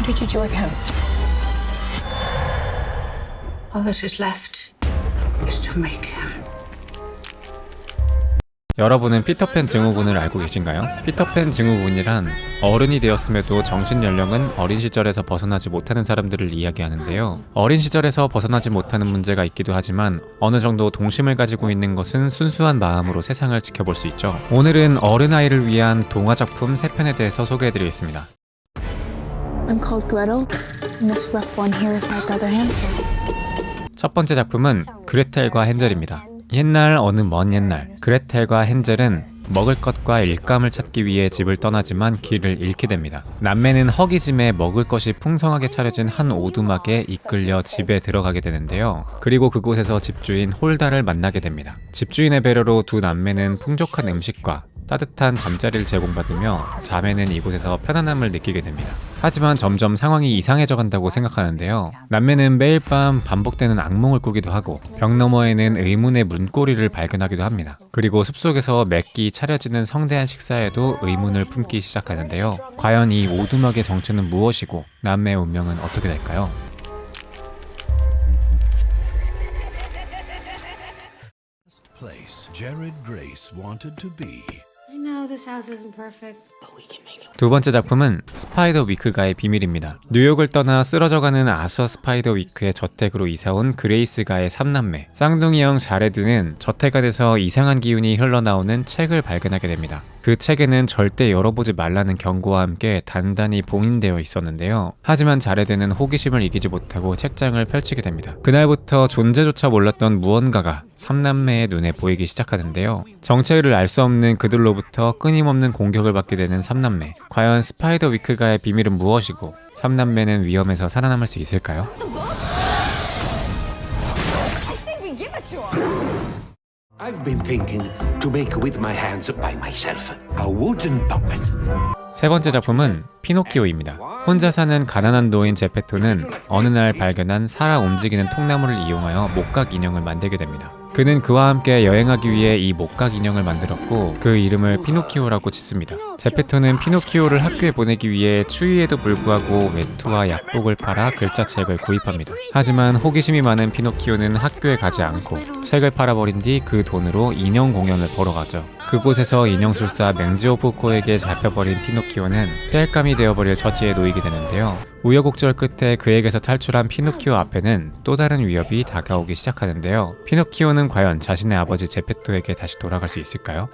did you do with him? All that is left is to make him. 여러분은 피터팬 증후군을 알고 계신가요? 피터팬 증후군이란 어른이 되었음에도 정신 연령은 어린 시절에서 벗어나지 못하는 사람들을 이야기하는데요. 어린 시절에서 벗어나지 못하는 문제가 있기도 하지만 어느 정도 동심을 가지고 있는 것은 순수한 마음으로 세상을 지켜볼 수 있죠. 오늘은 어른아이를 위한 동화작품 3편에 대해서 소개해드리겠습니다. I'm called Gretel, and this rough one here is my brother Hansel. 첫 번째 작품은 그레텔과 헨젤입니다. 옛날 어느 먼 옛날, 그레텔과 헨젤은 먹을 것과 일감을 찾기 위해 집을 떠나지만 길을 잃게 됩니다. 남매는 허기짐에 먹을 것이 풍성하게 차려진 한 오두막에 이끌려 집에 들어가게 되는데요. 그리고 그곳에서 집주인 홀다를 만나게 됩니다. 집주인의 배려로 두 남매는 풍족한 음식과 따뜻한 잠자리를 제공받으며 자매는 이곳에서 편안함을 느끼게 됩니다. 하지만 점점 상황이 이상해져 간다고 생각하는데요. 남매는 매일 밤 반복되는 악몽을 꾸기도 하고 벽 너머에는 의문의 문고리를 발견하기도 합니다. 그리고 숲속에서 매끼 차려지는 성대한 식사에도 의문을 품기 시작하는데요. 과연 이 오두막의 정체는 무엇이고 남매의 운명은 어떻게 될까요? Place Jared Grace wanted to be. I know this house isn't perfect. 두 번째 작품은 스파이더 위크가의 비밀입니다. 뉴욕을 떠나 쓰러져가는 아서 스파이더 위크의 저택으로 이사온 그레이스가의 3남매 쌍둥이형 자레드는 저택 안에서 이상한 기운이 흘러나오는 책을 발견하게 됩니다. 그 책에는 절대 열어보지 말라는 경고와 함께 단단히 봉인되어 있었는데요. 하지만 자레드는 호기심을 이기지 못하고 책장을 펼치게 됩니다. 그날부터 존재조차 몰랐던 무언가가 3남매의 눈에 보이기 시작하는데요. 정체를 알 수 없는 그들로부터 끊임없는 공격을 받게 되는 3남매. 과연 스파이더 위크가의 비밀은 무엇이고 3남매는 위험에서 살아남을 수 있을까요? I've been thinking to make with my hands by myself a wooden puppet. 세 번째 작품은 피노키오입니다. 혼자 사는 가난한 노인 제페토는 어느 날 발견한 살아 움직이는 통나무를 이용하여 목각 인형을 만들게 됩니다. 그는 그와 함께 여행하기 위해 이 목각 인형을 만들었고 그 이름을 피노키오라고 짓습니다. 제페토는 피노키오를 학교에 보내기 위해 추위에도 불구하고 외투와 약복을 팔아 글자책을 구입합니다. 하지만 호기심이 많은 피노키오는 학교에 가지 않고 책을 팔아버린 뒤 그 돈으로 인형 공연을 보러 가죠. 그곳에서 인형술사 맹지오프코에게 잡혀버린 피노키오는 땔감이 되어버릴 처지에 놓이게 되는데요. 우여곡절 끝에 그에게서 탈출한 피노키오 앞에는 또 다른 위협이 다가오기 시작하는데요. 피노키오는 과연 자신의 아버지 제페토에게 다시 돌아갈 수 있을까요?